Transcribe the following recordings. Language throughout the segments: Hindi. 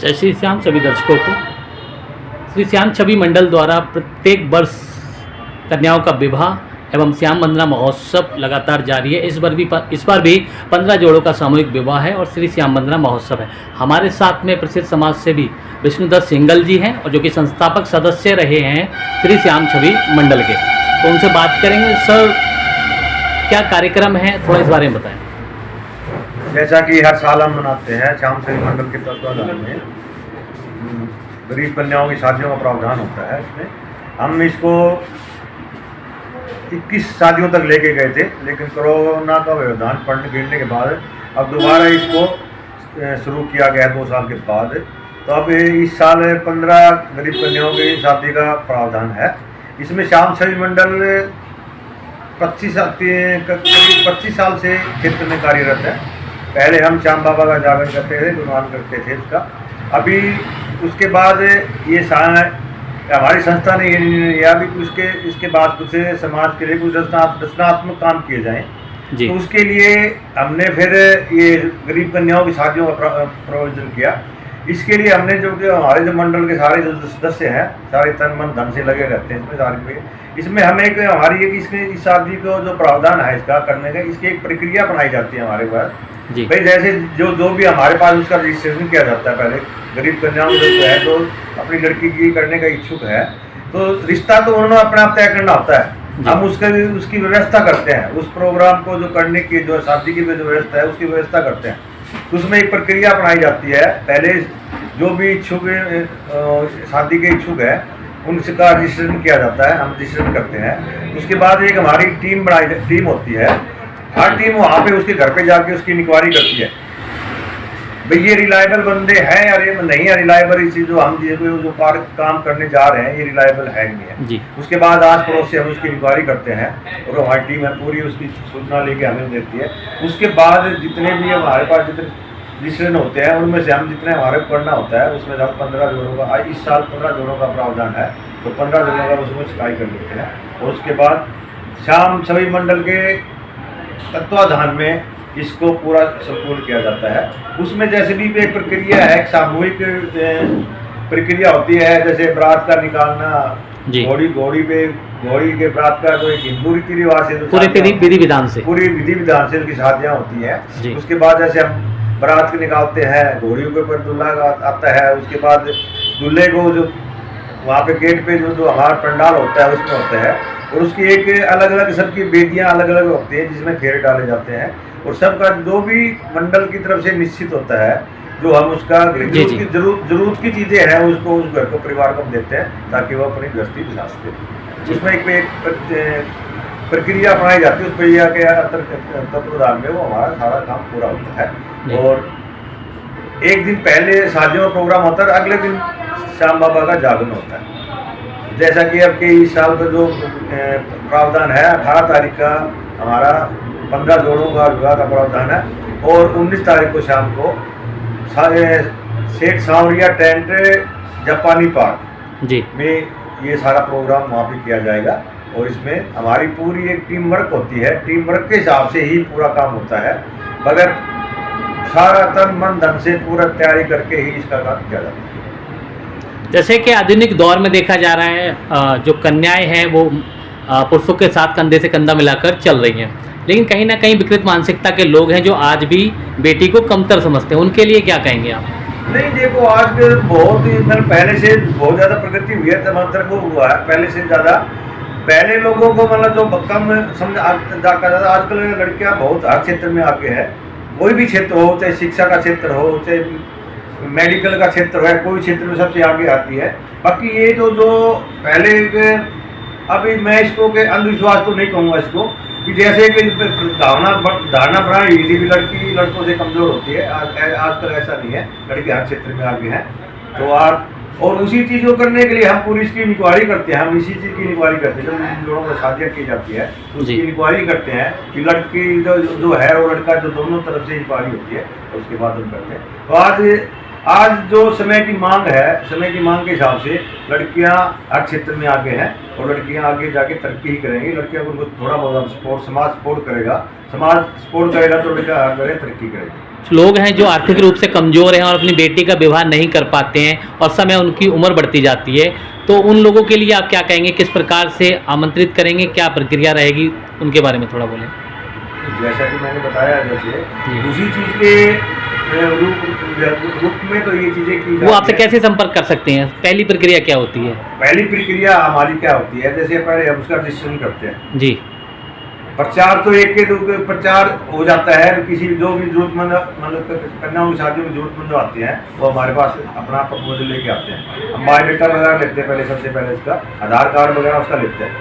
जय श्री श्याम सभी दर्शकों को। श्री श्याम छवि मंडल द्वारा प्रत्येक वर्ष कन्याओं का विवाह एवं श्याम वंदना महोत्सव लगातार जारी है। इस बार भी 15 जोड़ों का सामूहिक विवाह है और श्री श्याम वंदना महोत्सव है। हमारे साथ में प्रसिद्ध समाज सेवी विष्णुदत्त सिंगल जी हैं और जो कि संस्थापक सदस्य रहे हैं श्री श्याम छवि मंडल के, तो उनसे बात करेंगे। सर, क्या कार्यक्रम है, थोड़ा इस बारे में बताएं। जैसा कि हर साल हम मनाते हैं, श्याम छवि मंडल के तत्वाधान में गरीब कन्याओं की शादियों का प्रावधान होता है। इसमें हम इसको 21 शादियों तक लेके गए थे, लेकिन कोरोना का व्यवधान गिरने के बाद अब दोबारा इसको शुरू किया गया 2 साल के बाद। तो अब इस साल 15 गरीब कन्याओं की शादी का प्रावधान है। इसमें श्याम छवि मंडल 25 साल से क्षेत्र में कार्यरत है। पहले हम श्याम बाबा का जागरण करते थे, गुणगान करते थे इसका। अभी उसके बाद ये हमारी संस्था ने ये निर्णय लिया भी इसके बाद कुछ समाज के लिए कुछ रचनात्मक काम किए जाएं। तो उसके लिए हमने फिर ये गरीब कन्याओं की शादियों का प्रयोजन किया। इसके लिए हमने जो कि हमारे जो मंडल के सारे जो सदस्य हैं, सारे तन मन धन से लगे रहते हैं इसमें हमें एक हमारी इस शादी को जो प्रावधान है इसका करने का, इसकी एक प्रक्रिया बनाई जाती है हमारे पास भाई। जैसे जो भी हमारे पास उसका रजिस्ट्रेशन किया जाता है। पहले गरीब कन्याओं जो है तो अपनी लड़की की करने का इच्छुक है, तो रिश्ता तो उन्होंने अपना आप तय करना होता है। हम उसकी व्यवस्था करते हैं, उस प्रोग्राम को जो करने की जो शादी की जो व्यवस्था है उसकी व्यवस्था करते हैं। तो उसमें एक प्रक्रिया अपनाई जाती है। पहले जो भी इच्छुक शादी के इच्छुक है उनका रजिस्ट्रेशन किया जाता है, हम रजिस्ट्रेशन करते हैं। उसके बाद एक हमारी टीम होती है। हर टीम वहाँ पे उसके घर पे जाके उसकी इंक्वायरी करती है भाई ये रिलायबल बंदे हैं या ये नहीं है रिलायबल, इसी जो हम जो काम करने जा रहे हैं ये रिलायबल है नहीं है जी। उसके बाद आस पड़ोस से हम उसकी इंक्वायरी करते हैं और हमारी टीम है पूरी उसकी सूचना लेके हमें देती है। उसके बाद जितने भी हमारे पास जितने रजिस्ट्रेशन होते हैं उनमें से हम जितने हमारे को करना होता है उसमें हम 15 जोड़ों का, इस साल 15 जोड़ों का प्रावधान है, तो 15 जोड़ों का उसमें सिकाई कर लेते हैं। और उसके बाद श्याम छवि मंडल के तत्वाधान में इसको पूरा संपूर्ण किया जाता है। उसमें जैसे भी एक प्रक्रिया है, एक सामूहिक प्रक्रिया होती है। जैसे बारात का निकालना, घोड़ी के बारात का कोई हिंदू रीति रिवाज से पूरी विधि विधान से उनकी शादियाँ होती है। उसके बाद जैसे हम बारात निकालते हैं, घोड़ियों के ऊपर दूल्हा आता है। उसके बाद दूल्हे को जो वहाँ पे गेट पे जो हमारा पंडाल होता है उसमें होता है, और उसकी एक अलग अलग सबकी बेदियाँ अलग अलग होती हैं जिसमें फेरे डाले जाते हैं। और सबका जो भी मंडल की तरफ से निश्चित होता है, जो हम उसका जरूरत की चीज़ें हैं उसको उस घर को परिवार को देते हैं ताकि वो अपनी गृहस्थी बिता सके। उसमें एक प्रक्रिया अपनाई जाती है। उस प्रक्रिया के तत्वाधान में वो हमारा सारा काम पूरा होता है। और एक दिन पहले शादियों का प्रोग्राम होता है, अगले दिन श्याम बाबा का जागरण होता है। जैसा कि अब के इस साल का जो प्रावधान है 18 तारीख का हमारा 15 जोड़ों का विवाह का प्रावधान है, और 19 तारीख को शाम को सेठ सांवरिया टेंट जापानी पार्क में ये सारा प्रोग्राम वहाँ पे किया जाएगा। और इसमें हमारी पूरी एक टीम वर्क होती है। टीम वर्क के हिसाब से ही पूरा काम होता है, मगर सारा तन मन धन से पूरा तैयारी करके ही इसका काम किया जाता है। जैसे कि आधुनिक दौर में देखा जा रहा है, जो कन्याएं हैं वो पुरुषों के साथ कंधे से कंधा मिलाकर चल रही हैं, लेकिन कहीं ना कहीं विकृत मानसिकता के लोग हैं जो आज भी बेटी को कमतर समझते हैं। उनके लिए क्या कहेंगे आप? नहीं, देखो आज बहुत ही पहले से बहुत ज़्यादा प्रगति हुई है, तमातर को हुआ है पहले से ज़्यादा। पहले लोगों को मतलब जो कम समझ आजकल लड़कियाँ बहुत हर क्षेत्र में आगे है। कोई भी क्षेत्र हो, चाहे शिक्षा का क्षेत्र हो, चाहे मेडिकल का क्षेत्र है, कोई क्षेत्र में सबसे आगे आती है। बाकी ये जो पहले अभी मैं इसको के अंधविश्वास तो नहीं कहूँगा इसको, कि जैसे कि धारणा बनाई हुई थी भी लड़की लड़कों से कमज़ोर होती है। आजकल ऐसा नहीं है, लड़की हर क्षेत्र में आगे है। तो आप और उसी चीज़ को करने के लिए हम पूरी इसकी इंक्वायरी करते हैं। हम इसी चीज़ की इंक्वायरी करते हैं। जब इन लोगों को शादियाँ की जाती है तो उसकी इंक्वायरी करते हैं कि लड़की जो है और लड़का जो दोनों तरफ से इंक्वायरी होती है, और उसके बाद हम करते हैं। तो आज जो समय की मांग है, समय की मांग के हिसाब से लड़कियां हर क्षेत्र में आगे हैं, और लड़कियां आगे जाके तरक्की ही करेंगी। लड़कियों को थोड़ा बहुत समाज सपोर्ट करेगा, समाज सपोर्ट करेगा तो लड़का हर जगह तरक्की करेगी। लोग हैं जो आर्थिक रूप से कमज़ोर हैं और अपनी बेटी का विवाह नहीं कर पाते हैं और समय उनकी उम्र बढ़ती जाती है, तो उन लोगों के लिए आप क्या कहेंगे, किस प्रकार से आमंत्रित करेंगे, क्या प्रक्रिया रहेगी, उनके बारे में थोड़ा बोलें। जैसा कि मैंने बताया, जैसे जी। उसी चीज़ के रूप में तो ये चीज़ें की वो आपसे जाती हैं। कैसे संपर्क कर सकते हैं, पहली प्रक्रिया क्या होती है? पहली प्रक्रिया हमारी क्या होती है, जैसे पहले हम उसका रजिस्ट्रेशन करते हैं। जी। प्रचार तो एक के दो के प्रचार हो जाता है, किसी जो भी जरूरतमंद मतलब कन्याओं की शादियों में जरूरतमंद आते हैं वो हमारे पास अपना प्रपोजल लेके आते हैं। हम बायोडाटा वगैरह लेते हैं, पहले सबसे पहले उसका आधार कार्ड वगैरह उसका लेते हैं।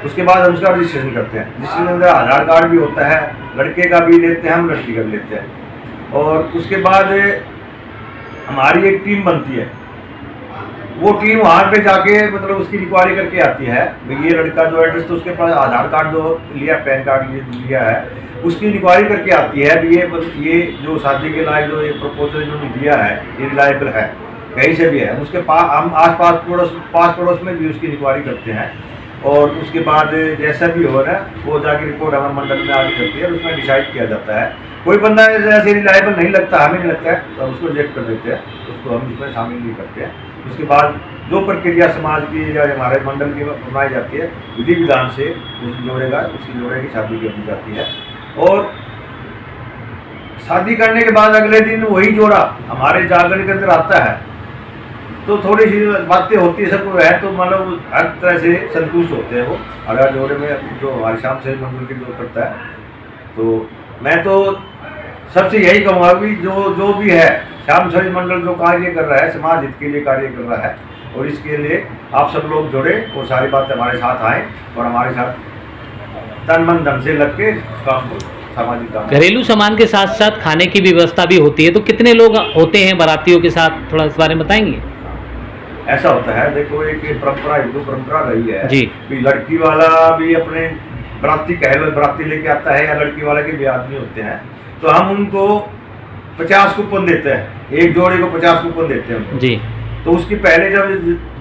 उसके बाद हम उसका रजिस्ट्रेशन करते हैं। रजिस्ट्रेशन में आधार कार्ड भी होता है, लड़के का भी लेते हैं हम, लड़की का भी लेते हैं। और उसके बाद हमारी एक टीम बनती है। वो टीम वहाँ पे जाके मतलब उसकी इंक्वायरी करके आती है, भाई ये लड़का जो एड्रेस तो उसके पास आधार कार्ड जो लिया, पैन कार्ड लिया है, उसकी इंक्वायरी करके आती है भी ये जो शादी के लायक जो ये प्रपोजल इन्होंने दिया है ये रिलायबल है, कहीं से भी है। उसके पास हम आस पास पड़ोस में भी उसकी इंक्वायरी करते हैं। और उसके बाद जैसा भी हो रहा है वो जाके रिपोर्ट हमारे मंडल में आगे करती है और उसमें डिसाइड किया जाता है। कोई बंदा जैसे रिलायबल नहीं लगता, हमें नहीं लगता है, तो हम उसको रिजेक्ट कर देते हैं, उसको हम इसमें शामिल नहीं करते हैं। उसके बाद जो प्रक्रिया समाज की या हमारे मंडल की बनाई जाती है, विधि विधान से जोड़ेगा, उसकी जोड़े की शादी कर दी जाती है। और शादी करने के बाद अगले दिन वही जोड़ा हमारे जागरण के अंदर आता है, तो थोड़ी सी बातें होती है, सबको है तो मतलब हर तरह से संतुष्ट होते हैं वो। अगर जोड़े में जो हमारे शाम से मंडल की जो करता है, तो मैं तो सबसे यही कहूँगा कि जो भी है श्याम शरीर मंडल जो कार्य कर रहा है, समाज हित के लिए कार्य कर रहा है, और इसके लिए आप सब लोग जुड़े और सारी बातें हमारे साथ आए और हमारे साथ तन मन धन से लग के काम करो, सामाजिक काम। घरेलू सामान के साथ साथ खाने की भी व्यवस्था भी होती है, तो कितने लोग होते हैं बारातियों के साथ, थोड़ा इस बारे में बताएंगे। ऐसा होता है, देखो एक परंपरा, हिंदू परंपरा रही है जी। कि लड़की वाला भी अपने बराती लेके आता है, या लड़की वाले के भी आदमी होते हैं, तो हम उनको 50 कूपन देते हैं, एक जोड़े को 50 कूपन देते हैं उनको। जी। तो उसकी पहले जब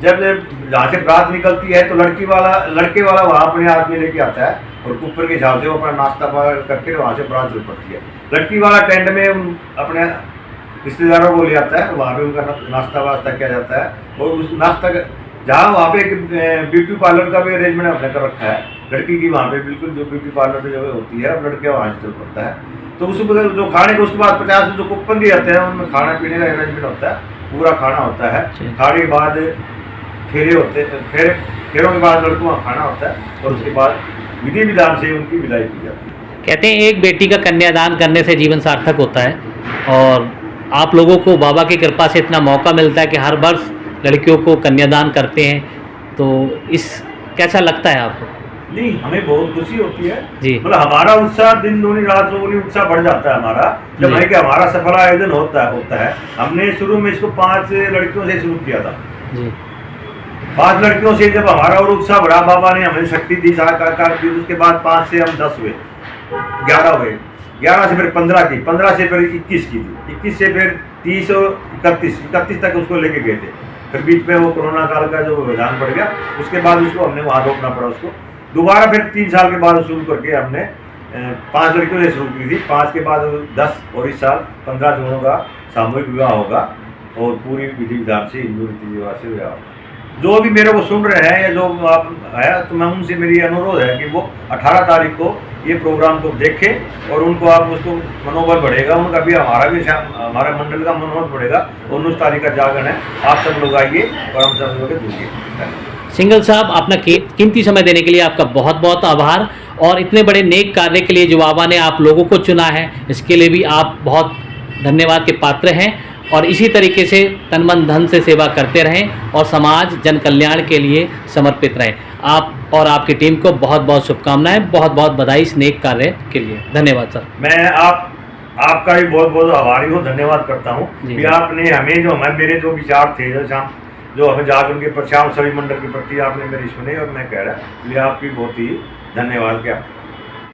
जहाँ से बारात निकलती है तो लड़के वाला वहाँ अपने आदमी लेके आता है और कूपन के हिसाब से वो अपना नाश्ता करके वहाँ से बारात शुरू पड़ती है। लड़की वाला टेंट में अपने रिश्तेदारों को ले आता है, वहाँ पे उनका नाश्ता वास्ता किया जाता है। और उस नाश्ता जहाँ वहाँ पे एक ब्यूटी पार्लर का भी अरेंजमेंट हमने कर रखा है, लड़की की वहाँ पे बिल्कुल जो ब्यूटी पार्लर जो होती है, अब लड़के वहाँ से चल पड़ता है। तो उसको जो खाने के उसके बाद 50 जो कूपन दिए जाते हैं उनमें खाना पीने का अरेंजमेंट होता है, पूरा खाना होता है। खाने के बाद फेरे होते हैं, फेरों के बाद लड़कों का खाना होता है और उसके बाद विधि विधान से उनकी विदाई की जाती है। कहते हैं एक बेटी का कन्यादान करने से जीवन सार्थक होता है, और आप लोगों को बाबा की कृपा से इतना मौका मिलता है कि हर वर्ष लड़कियों को कन्यादान करते हैं, तो इस कैसा लगता है आपको? नहीं, हमें बहुत खुशी होती है जी। मतलब हमारा उत्साह दिन दूनी रात चौगुनी उत्साह बढ़ जाता है हमारा, जब जी। है कि हमारा सफल आयोजन होता है। हमने शुरू में इसको 5 लड़कियों से शुरू किया था। जी। 5 लड़कियों से जब हमारा और उत्साह बढ़ा, बाबा ने हमें शक्ति दी, साकार दी, उसके बाद 5 से हम 10 हुए, 11 हुए, 11 से फिर 15 की, 15 से फिर 21 की थी, 21 से फिर 30 और 31 तक उसको लेके गए थे। फिर बीच में वो कोरोना काल का जो विधान पड़ गया, उसके बाद उसको हमने वहाँ रोकना पड़ा उसको। दोबारा फिर 3 साल के बाद शुरू करके हमने 5 लड़कियों से शुरू की थी, 5 के बाद 10 और इस साल 15 जोड़ों का सामूहिक विवाह होगा और पूरी विधि विधान से हिंदू रीति रिवाज से विवाह होगा। जो भी मेरे को सुन रहे हैं या जो आप है, तो मैं उनसे मेरी अनुरोध है कि वो 18 तारीख को ये प्रोग्राम को देखें और उनको आप उसको मनोबल बढ़ेगा, उनका भी हमारा मंडल का मनोबल बढ़ेगा। 19 तारीख का जागरण है, आप सब लोग आइए और हम सब लोग जुड़िए। सिंघल साहब, अपना कीमती समय देने के लिए आपका बहुत बहुत आभार, और इतने बड़े नेक कार्य के लिए जो बाबा ने आप लोगों को चुना है, इसके लिए भी आप बहुत धन्यवाद के पात्र हैं। और इसी तरीके से तन मन धन से सेवा करते रहें और समाज जन कल्याण के लिए समर्पित रहें। आप और आपकी टीम को बहुत बहुत शुभकामनाएं, बहुत बहुत बधाई इस नेक कार्य के लिए। धन्यवाद सर। मैं आपका भी बहुत बहुत आभारी हूँ, धन्यवाद करता हूँ कि आपने हमें जो मेरे जो विचार थे जो हमें जागरण के श्याम सभी मंडल के प्रति आपने मेरी सुने, और मैं कह रहा हूँ आपकी बहुत ही धन्यवाद। क्या